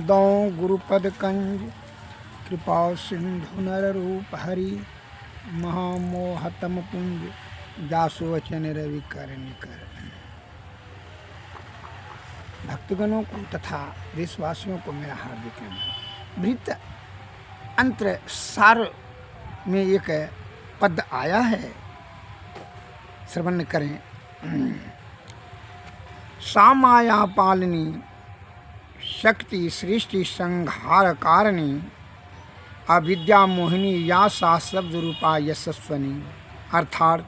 दौ गुरुपद कंज कृपा सिंधु नर रूप हरि महामोहतम पुंज जासु वचन रवि कर निकर। भक्तगणों को तथा देशवासियों को मेरा हार्दिक नमन। वृत्त अंतर सार में एक पद आया है, श्रवण करें। सा माया पालनी शक्ति सृष्टि संहार कारिणी अविद्या मोहिनी या सा शब्द रूपा यशस्वनी। अर्थात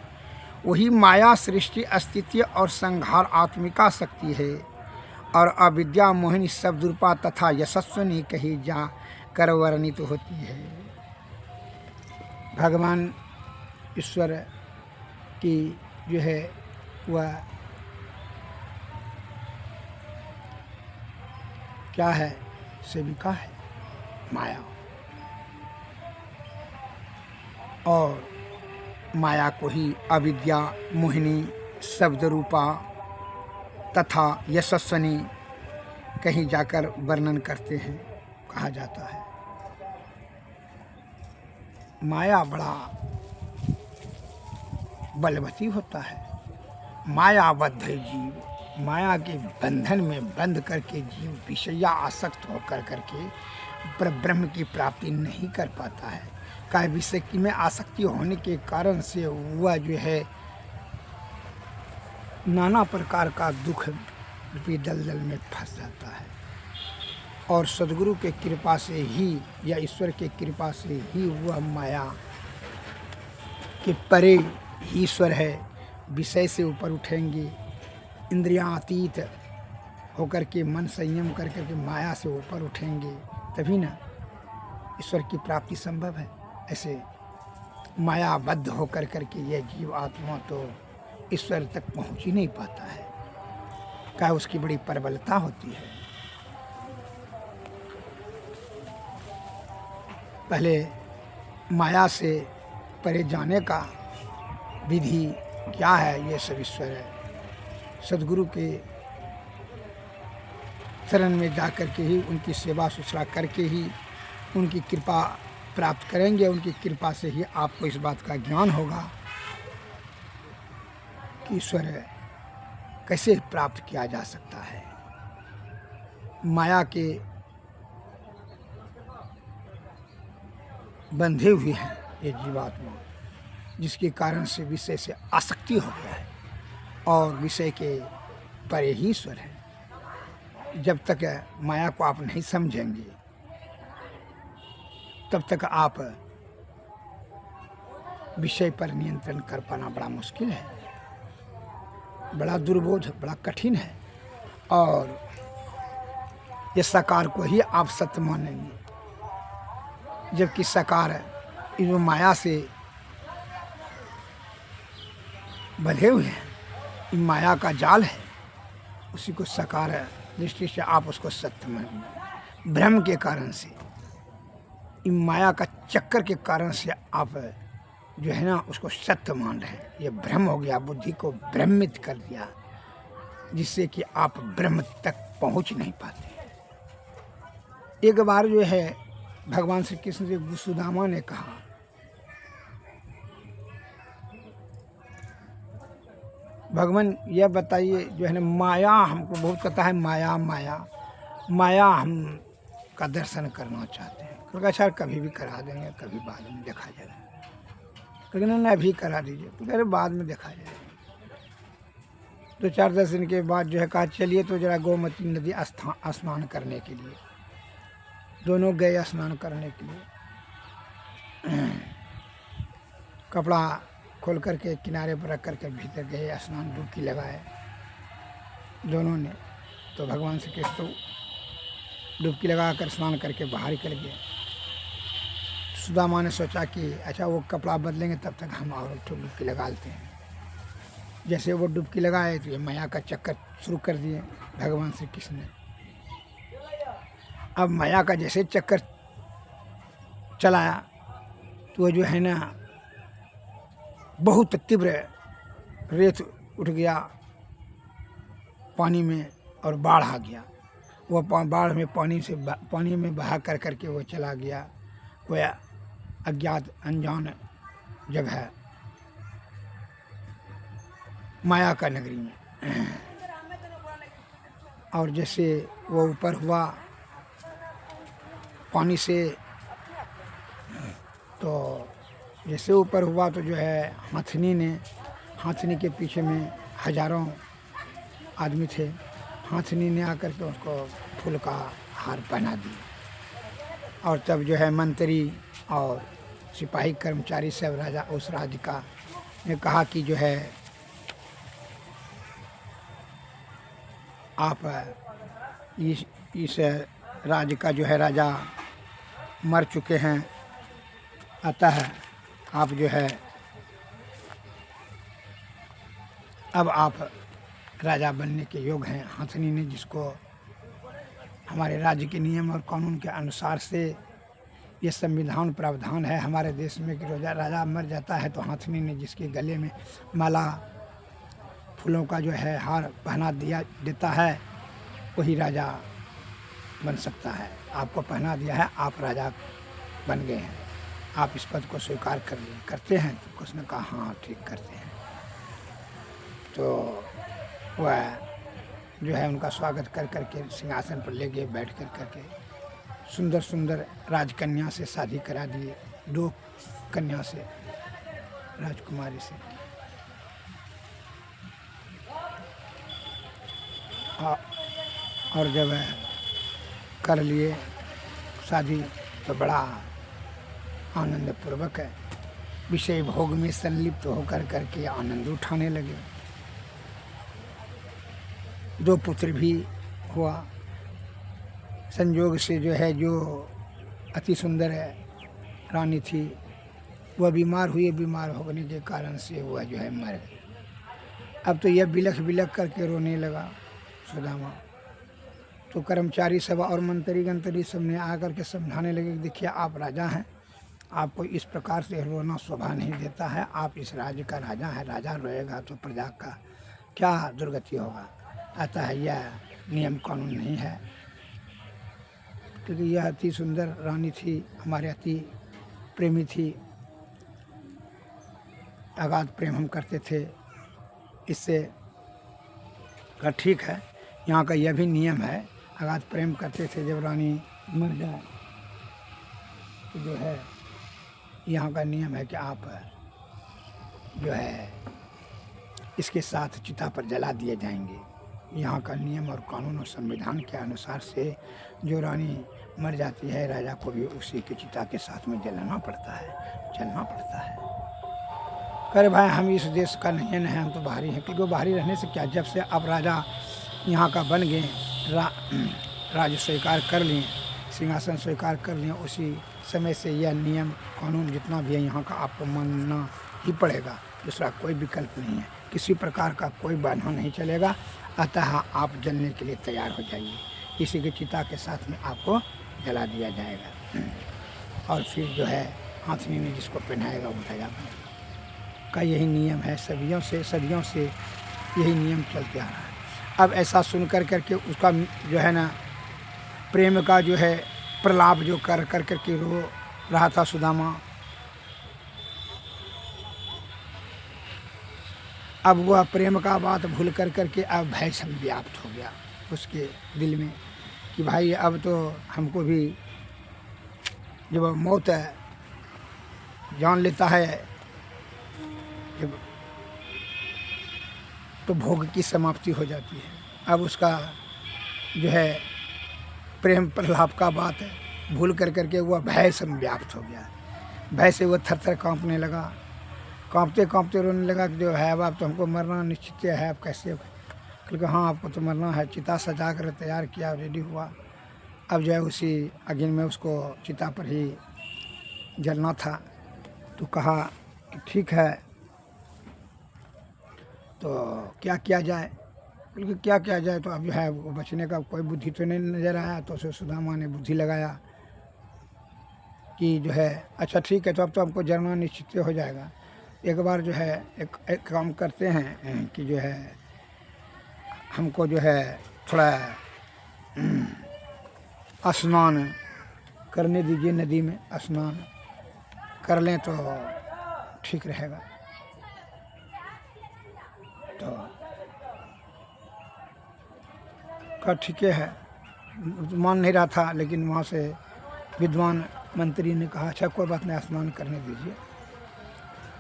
वही माया सृष्टि अस्तित्व और संहार आत्मिका शक्ति है और अविद्या मोहिनी शब्द रूपा तथा यशस्वनी कही जा कर वर्णित होती है। भगवान ईश्वर की जो है वह क्या है, सेविका है माया, और माया को ही अविद्या मोहिनी शब्द रूपा तथा यशस्वनी कहीं जाकर वर्णन करते हैं, कहा जाता है। माया बड़ा बलवती होता है। मायाबद्ध है जीव, माया के बंधन में बंद करके जीव विषया आसक्त होकर करके पर ब्रह्म की प्राप्ति नहीं कर पाता है। का विषय की में आसक्ति होने के कारण से वह जो है नाना प्रकार का दुख रूपी दलदल में फंस जाता है। और सदगुरु के कृपा से ही या ईश्वर के कृपा से ही वह माया के परे ईश्वर है, विषय से ऊपर उठेंगे, इंद्रियां अतीत होकर के मन संयम करके के माया से ऊपर उठेंगे, तभी ना ईश्वर की प्राप्ति संभव है। ऐसे मायाबद्ध होकर करके यह जीव आत्मा तो ईश्वर तक पहुंच ही नहीं पाता है। क्या उसकी बड़ी प्रबलता होती है। पहले माया से परे जाने का विधि क्या है, ये सब ईश्वर है। सदगुरु के शरण में जाकर के ही उनकी सेवा सुश्रा करके ही उनकी कृपा प्राप्त करेंगे। उनकी कृपा से ही आपको इस बात का ज्ञान होगा कि ईश्वर कैसे प्राप्त किया जा सकता है। माया के बंधे हुए हैं ये जीवात्मा, जिसके कारण से विषय से आसक्ति हो गया है और विषय के परे ही ईश्वर है। जब तक माया को आप नहीं समझेंगे तब तक आप विषय पर नियंत्रण कर पाना बड़ा मुश्किल है, बड़ा दुर्बोध, बड़ा कठिन है। और ये साकार को ही आप सत्य मानेंगे, जबकि साकार इन माया से बंधे हुए हैं, इन माया का जाल है, उसी को साकार दृष्टि से आप उसको सत्य मानेंगे। भ्रम के कारण से, इन माया का चक्कर के कारण से आप जो है ना उसको सत्य मान रहे हैं। ये भ्रम हो गया, बुद्धि को भ्रमित कर दिया, जिससे कि आप ब्रह्म तक पहुंच नहीं पाते। एक बार जो है भगवान श्री कृष्ण से वसुदामा ने कहा, भगवान यह बताइए जो है ना माया हमको बहुत कहता है, माया माया माया हम का दर्शन करना चाहते हैं। क्योंकि अच्छा कभी भी करा देंगे, कभी बाद में देखा जाएगा। लेकिन ना अभी करा दीजिए, तो कह रहे बाद में देखा जाएगा। तो 4-10 दिन के बाद जो है कहा चलिए तो जरा गोमती नदी स्नान करने के लिए। दोनों गए स्नान करने के लिए। कपड़ा खोल करके किनारे पर रख करके भीतर गए, स्नान डुबकी लगाए दोनों ने। तो भगवान श्री कृष्ण तो डुबकी लगा कर स्नान करके बाहर निकल गए। सुदामा ने सोचा कि अच्छा वो कपड़ा बदलेंगे तब तक हम और डुबकी लगा लेते हैं। जैसे वो डुबकी लगाए तो ये माया का चक्कर शुरू कर दिए भगवान श्री कृष्ण ने। अब माया का जैसे चक्कर चलाया तो वो जो है ना बहुत तीव्र रेत उठ गया पानी में और बाढ़ आ गया। वो बाढ़ में पानी में बहा कर करके वो चला गया कोई अज्ञात अनजान जगह माया का नगरी में। और जैसे वो ऊपर हुआ पानी से, तो जैसे ऊपर हुआ तो जो है हाथनी के पीछे में हजारों आदमी थे। हाथनी ने आकर के उसको फूल का हार पहना दिया। और तब जो है मंत्री और सिपाही कर्मचारी सब राजा उस राज्य का ने कहा कि जो है आप इस राज्य का जो है राजा मर चुके हैं, अतः आप जो है अब आप राजा बनने के योग्य हैं। हाथनी ने, जिसको हमारे राज्य के नियम और कानून के अनुसार से ये संविधान प्रावधान है हमारे देश में कि राजा मर जाता है तो हाथनी ने जिसके गले में माला फूलों का जो है हार पहना देता है वही राजा बन सकता है। आपको पहना दिया है, आप राजा बन गए हैं, आप इस पद को स्वीकार करते हैं। तो उसने कहा हाँ ठीक करते हैं। तो वह जो है उनका स्वागत कर करके सिंहासन पर ले गए, बैठ कर करके सुंदर सुंदर राजकन्या से शादी करा दिए, 2 कन्या से, राजकुमारी से। और जब कर लिए शादी तो बड़ा आनंद पूर्वक है विषय भोग में संलिप्त होकर करके आनंद उठाने लगे। 2 पुत्र भी हुआ। संयोग से जो है जो अति सुंदर रानी थी वह बीमार हुई, बीमार होने के कारण से वह जो है मर गई। अब तो यह बिलख बिलख करके रोने लगा सुदामा। तो कर्मचारी सब और मंत्री गंत्री सब ने आकर के समझाने लगे कि देखिए आप राजा हैं, आपको इस प्रकार से रोना शोभा नहीं देता है, आप इस राज्य का राजा हैं, राजा रोएगा तो प्रजा का क्या दुर्गति होगा। अतः यह नियम कानून नहीं है, क्योंकि यह अति सुंदर रानी थी, हमारे अति प्रेमी थी, अगाध प्रेम हम करते थे इससे। का ठीक है, यहाँ का यह भी नियम है, अगाध प्रेम करते थे, जब रानी मर जाए तो जो है यहाँ का नियम है कि आप जो है इसके साथ चिता पर जला दिए जाएंगे। यहाँ का नियम और कानून और संविधान के अनुसार से जो रानी मर जाती है राजा को भी उसी के चिता के साथ में जलना पड़ता है। करे भाई हम इस देश का नहीं है, हम तो बाहरी हैं। क्योंकि बाहरी रहने से क्या, जब से अब राजा यहाँ का बन गए, राज्य स्वीकार कर लिए, सिंहासन स्वीकार कर लिए, उसी समय से यह नियम कानून जितना भी है यहाँ का आपको मानना ही पड़ेगा। दूसरा कोई विकल्प नहीं है, किसी प्रकार का कोई बहाना नहीं चलेगा। अतः आप जलने के लिए तैयार हो जाइए, इसी के चिता के साथ में आपको जला दिया जाएगा। और फिर जो है हाथनी ने जिसको पहनाएगा वो राजा का यही नियम है, सदियों से यही नियम चलते आ रहा है। अब ऐसा सुन कर करके उसका जो है ना प्रेम का जो है प्रलाप जो कर करके रो रहा था सुदामा, अब वह प्रेम का बात भूल कर करके अब भय से व्याप्त हो गया उसके दिल में कि भाई अब तो हमको भी जब मौत जान लेता है जब तो भोग की समाप्ति हो जाती है। अब उसका जो है प्रेम प्रलाप का बात है भूल कर करके वह भय से व्याप्त हो गया। भय से वह थर थर काँपने लगा, काँपते काँपते रोने लगा कि जो है अब तो हमको मरना निश्चित है, अब कैसे। क्योंकि हाँ आपको तो मरना है, चिता सजा कर तैयार किया, रेडी हुआ, अब जो है उसी अग्नि में उसको चिता पर ही जलना था। तो कहा कि ठीक है तो क्या किया जाए, क्योंकि क्या किया जाए। तो अब जो है वो बचने का कोई बुद्धि तो नहीं नज़र आया। तो उसे सुदामा ने बुद्धि लगाया कि जो है अच्छा ठीक है, तो अब तो हमको जलना निश्चित हो जाएगा। एक बार जो है एक काम करते हैं कि जो है हमको जो है थोड़ा स्नान करने दीजिए, नदी में स्नान कर लें तो ठीक रहेगा। तो का ठीक है, मान नहीं रहा था, लेकिन वहाँ से विद्वान मंत्री ने कहा अच्छा कोई बात नहीं, स्नान करने दीजिए,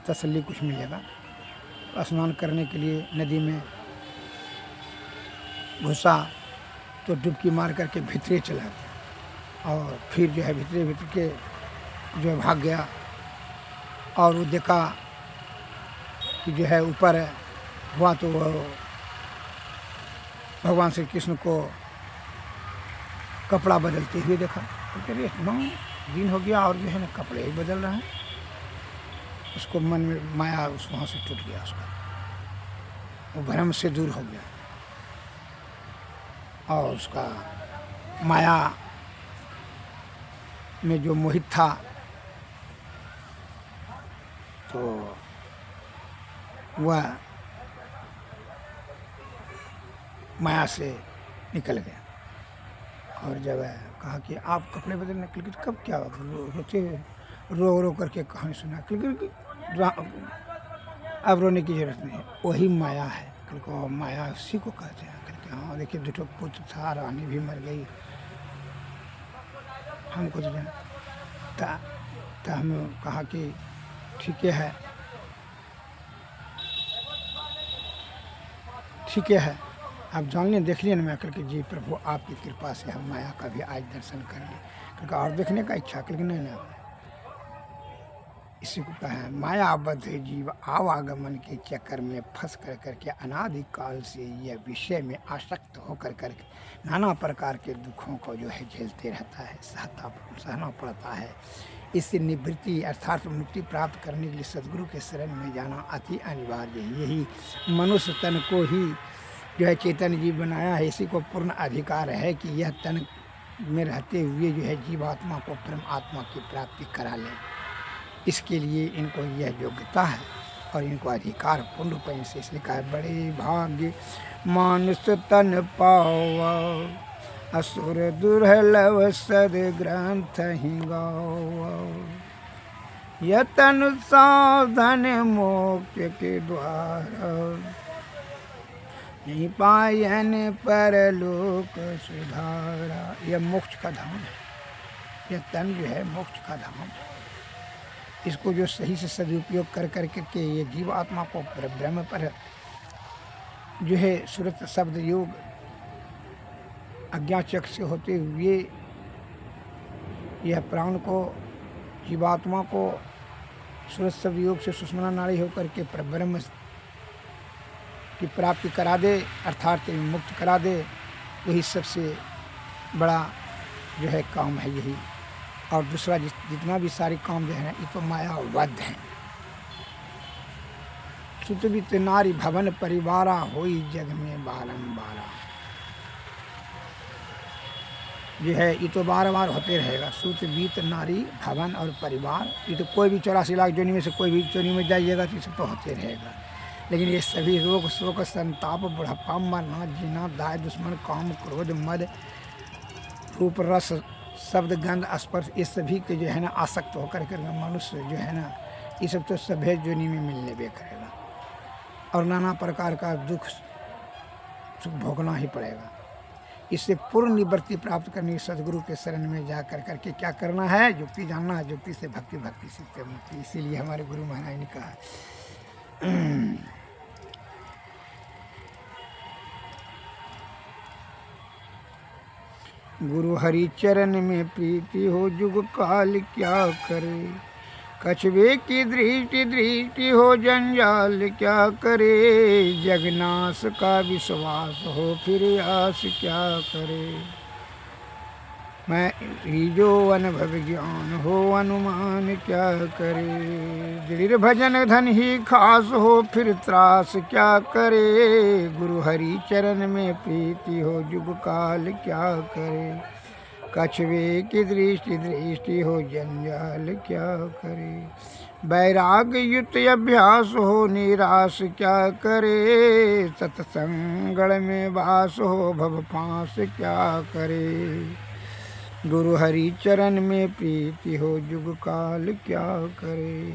तसल्ली कुछ मिलेगा। स्नान करने के लिए नदी में घुसा तो डुबकी मार करके भीतरे चला गया, और फिर जो है भीतर के जो है भाग गया, और वो देखा कि जो है ऊपर हुआ तो भगवान श्री कृष्ण को कपड़ा बदलते हुए देखा। तो कह रहे इतना दिन हो गया और जो है ना कपड़े ही बदल रहे हैं। उसको मन में माया उस वहाँ से टूट गया, उसका वो भ्रम से दूर हो गया, और उसका माया में जो मोहित था तो वह माया से निकल गया। और जब कहा कि आप कपड़े बदलने के लिए, कब क्या रोते रो करके कहानी सुना, क्योंकि अब रोने की जरूरत नहीं है, वही माया है। क्योंकि माया उसी को कहते हैं। क्योंकि हाँ देखिए दुठो पुत्र था, रानी भी मर गई, हम कुछ नहीं तो हम कहा कि ठीक है, ठीक है, आप जान लें, देख लिए ना। मैं करके जी प्रभु आपकी कृपा से हम माया का भी आज दर्शन कर लें, क्योंकि और देखने का इच्छा, क्योंकि नहीं इसी को कहा है मायाबद्ध जीव आवागमन के चक्कर में फंस कर करके अनादिकाल से यह विषय में आसक्त होकर करके नाना प्रकार के दुखों को जो है झेलते रहता है, सहना पड़ता है। इससे निवृत्ति अर्थात मुक्ति प्राप्त करने के लिए सद्गुरु के शरण में जाना अति अनिवार्य है। यही मनुष्य तन को ही जो है चेतन जीव बनाया है। इसी को पूर्ण अधिकार है कि यह तन में रहते हुए जो है जीवात्मा को परम आत्मा की प्राप्ति करा ले। इसके लिए इनको यह योग्यता है और इनको अधिकार पूर्ण रूप से इसलिए कहा बड़े भाग्य मानुष तन पावा, असुर दुर्लभ सद ग्रंथ ही गावा। यतन साधन मोक्ष के द्वारा, नहीं पायन परलोक सुधारा। यह मोक्ष का धाम है, यह तन जो है मोक्ष का धाम है। इसको जो सही से सदुपयोग कर करके ये जीव आत्मा को ब्रह्म पर जो है सुरत शब्द योग अज्ञाचक से होते हुए यह प्राण को जीवात्मा को सुरत शब्द योग से सुषुम्ना नाड़ी होकर के परब्रह्म की प्राप्ति करा दे, अर्थात मुक्त करा दे, वही सबसे बड़ा जो है काम है यही। और दूसरा जितना भी सारे काम जो है ये तो मायावद्ध हैं। सुतवित नारी भवन परिवारा होई जग में बारंबारा। ये है ये तो बार बार होते रहेगा। सुतवित नारी भवन और परिवार, ये तो कोई भी 84 लाख जोनी में से कोई भी जोनी में जाइएगा तो ये सब तो होते रहेगा। लेकिन ये सभी रोग शोक संताप बुढ़ापा मरना जीना दाय दुश्मन काम क्रोध मद रूप रस शब्द गंध स्पर्श, ये सभी के जो है ना आसक्त होकर के मनुष्य जो है ना ये सब तो सभ्य जोनी में मिलने भी करेगा और नाना प्रकार का दुख सुख भोगना ही पड़ेगा। इससे पूर्ण निवृत्ति प्राप्त करने की सदगुरु के शरण में जा कर करके क्या करना है, युक्ति जानना है। युक्ति से भक्ति, भक्ति से मुक्ति। इसीलिए हमारे गुरु महाराज ने कहा गुरु हरि चरण में प्रीति हो जुग काल क्या करे। कछुए की दृष्टि दृष्टि हो जंजाल क्या करे। जगनाश का विश्वास हो फिर आस क्या करे। मैं ही जो अनुभव ज्ञान हो अनुमान क्या करे। दृढ़ भजन धन ही खास हो फिर त्रास क्या करे। गुरु हरि चरण में प्रीति हो जुग काल क्या करे। कछुए की दृष्टि दृष्टि हो जंजाल क्या करे। वैराग्य युक्त अभ्यास हो निराश क्या करे, सत्संगण में वास हो भव फांस क्या करे। गुरु हरि चरण में प्रीति हो जुग काल क्या करे।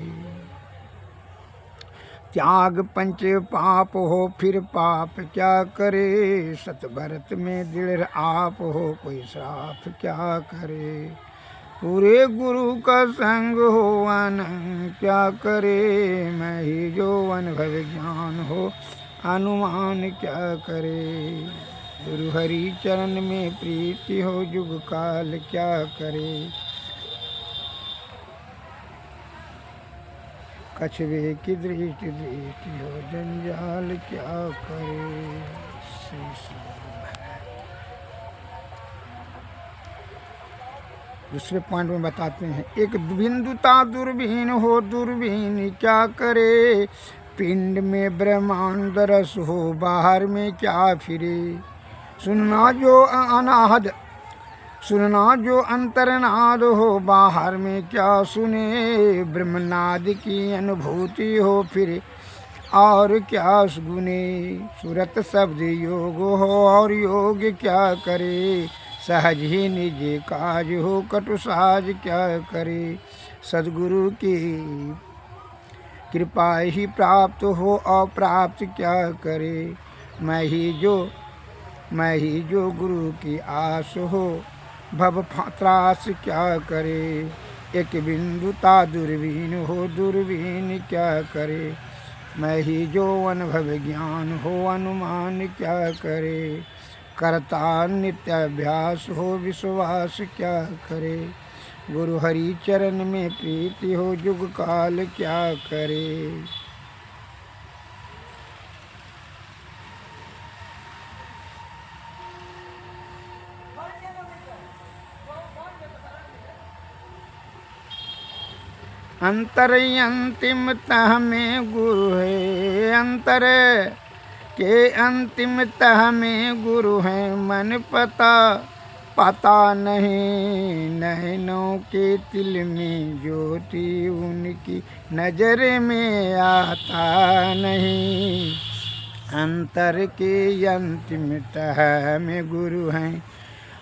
त्याग पंच पाप हो फिर पाप क्या करे, सत भरत में दृढ़ आप हो कोई श्राप क्या करे। पूरे गुरु का संग हो अनंग क्या करे, मैं ही जो अनुभव ज्ञान हो अनुमान क्या करे। गुरु हरि चरण में प्रीति हो जुग काल क्या करे। कछुए की दृष्टि हो जंजाल क्या करे। दूसरे पॉइंट में बताते हैं, एक बिंदुता दूरबीन हो दूरबीन क्या करे, पिंड में ब्रह्मांड रस हो बाहर में क्या फिरे। सुनना जो अंतरनाद हो बाहर में क्या सुने, ब्रह्मनाद की अनुभूति हो फिर और क्या सुने। सूरत शब्द योग हो और योग क्या करे, सहज ही निज काज हो कटु साज क्या करे। सद्गुरु की कृपा ही प्राप्त हो और प्राप्त क्या करे। मैं ही जो गुरु की आस हो भव त्रास क्या करे। एक बिंदुता दूरबीन हो दूरबीन क्या करे, मैं ही जो अनुभव ज्ञान हो अनुमान क्या करे। करता नित्य अभ्यास हो विश्वास क्या करे, गुरु हरि चरण में प्रीति हो जुग काल क्या करे। अंतर अंतिम तह में गुरु है, अंतर के अंतिम तह में गुरु है। मन पता नहीं नैनों के तिल में ज्योति उनकी नजर में आता नहीं। अंतर के अंतिम तह में गुरु है,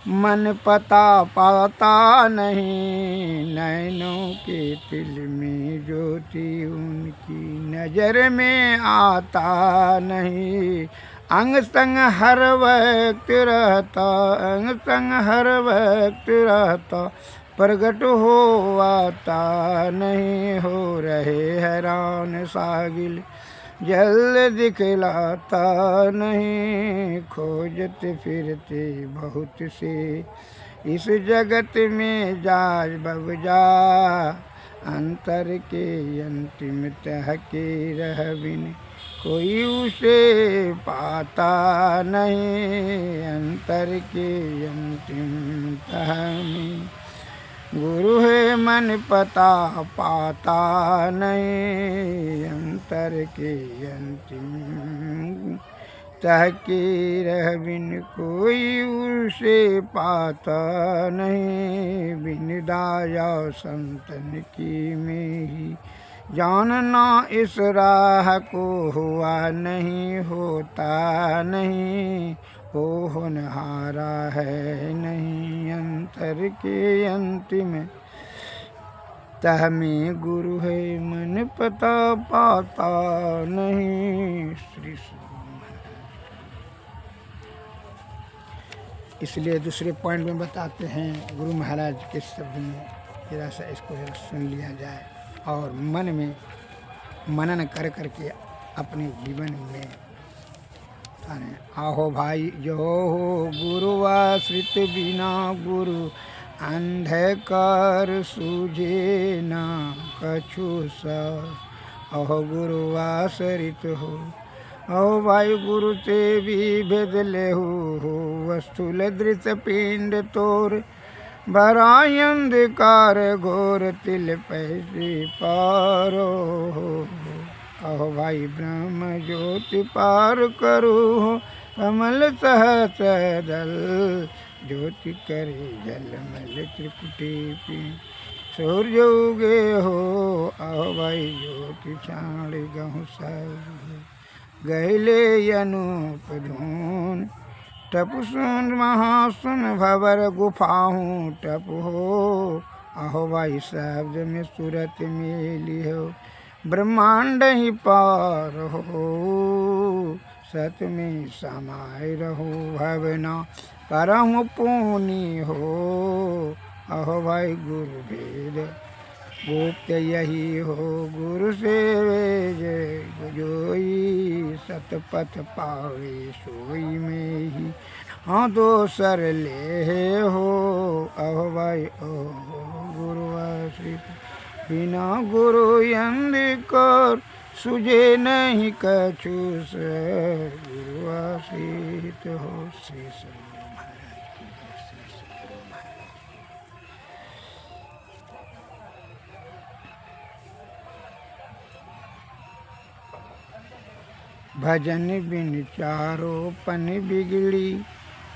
मन पाता नहीं नैनों के तिल में ज्योति उनकी नजर में आता नहीं। अंग संग हर वक्त रहता, अंग संग हर वक्त रहता, प्रगट हो आता नहीं। हो रहे हैरान सागिल जल्द दिखलाता नहीं। खोजते फिरते बहुत से इस जगत में जाज बबजा, अंतर के अंतिम तह के रह बिन कोई उसे पाता नहीं। अंतर के अंतिम तह में गुरु है, मन पाता नहीं। अंतर के अंतिम तह के रह बिन कोई उसे पाता नहीं। बिन दाया संतन की में ही जानना इस राह को हुआ नहीं, होता नहीं, वो होनहारा है नहीं। अंतर के अंतिम तह में गुरु है, मन पाता नहीं। श्री इसलिए दूसरे पॉइंट में बताते हैं, गुरु महाराज के शब्द में जरा सा इसको सुन लिया जाए और मन में मनन कर करके अपने जीवन में आहो भाई जो हो गुरु आश्रित बिना गुरु अंधकार सूझे ना कछु सा। अहो गुरु आश्रित हो, अहो भाई गुरु से भी भेद ले हो। वस्तुल दृश्य पिंड तोर भरा अंधकार घोर तिल पैसे पारो। अहो भाई ब्रह्म ज्योति पार करो, कमल सहस दल ज्योति करे जलमल त्रिपुटी पी। सूर्य उगे हो आहो भाई ज्योति छाड़ गहूँ सब गैले अनूप धून टप सुन महासुन भवर गुफाहूँ टप हो आहो भाई शब्द में सूरत मेली हो ब्रह्मांड ही पार हो सत में समाये रहो भवना करहूँ पूनी हो अहो भाई गुरु भेद गुप्त यही हो गुरु से जय जोई सतपथ पावे सोई में ही हाँ दोसर ले हो अहो भाई ओ गुरु आश्रित बिना गुरु अंधकार सुझे नहीं कछु सर गुरु आश्रित हो श्री सद्गुरु महाराज की जय श्री सद्गुरु महाराज भजन बिन चारों पन बिगड़ी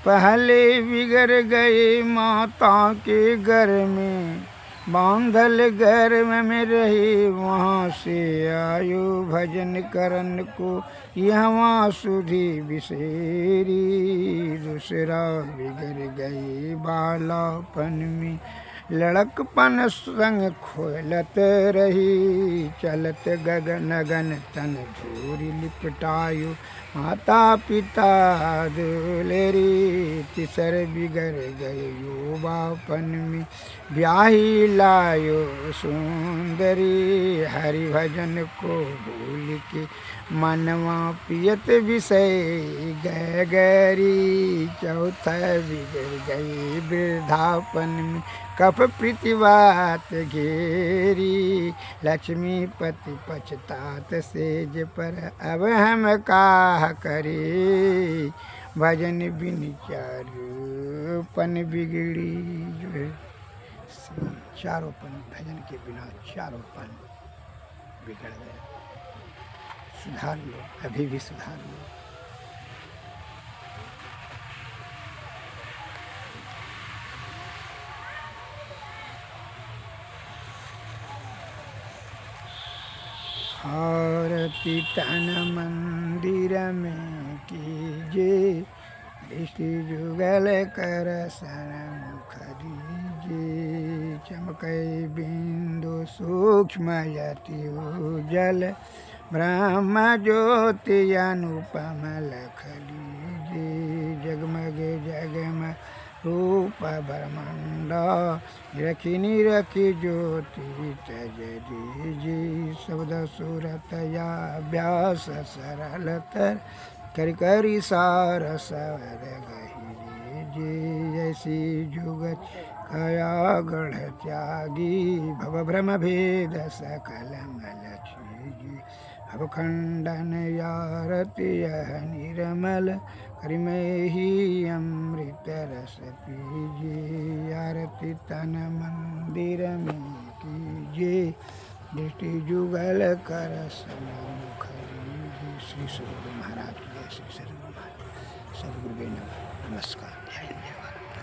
पहले बिगड़ गए माता के घर में बांधल घर में रहे वहाँ से आयो भजन करन को यहाँ सुधी बिसेरी दूसरा बिगड़ गए बालापन में लड़कपन संग खोलत रही चलत गगन गन तन झूरी लिपटायो माता पिता दुलेरी तिसर बिगड़ गए युवापन में ब्याही लायो सुंदरी हरि भजन को भूल के मनवा पियत विषय गहरी चौथा बिगड़ गई वृद्धापन में कफ प्रतिवात घेरी लक्ष्मीपति पछतात सेज पर अब हम का करे भजन बिन चारू पन बिगड़ी जो है चारों पन भजन के बिना चारों पन बिगड़ गए सुधार लो अभी भी सुधार लो आरती तन मंदिर में कीजिए दृष्टि जुगल कर सन मुख दीजिए चमकै बिंदु सूक्ष्म यति उजल ब्रह्म ज्योति अनुपम लख लीजिए जगमग जगमग रूप ब्रह्मांड रखी निरखी ज्योति तज दीजी शब्द सूरत या व्यास सरलतर कर करी सार सवर गही ऐसी जुगत कया गढ़ त्यागी भव भ्रम भेद सकल मलक्षी भव खंडन यारति यह निर्मल करिमय ही अमृत रस पीजिए आरती तन मंदिर में कीजिए दृष्टि जुगल कर सन मुख लीजिए श्री सद्गुरु महाराज की जय श्री सद्गुरु महाराज सद्गुरु नमस्कार जय हिंद जय भारत।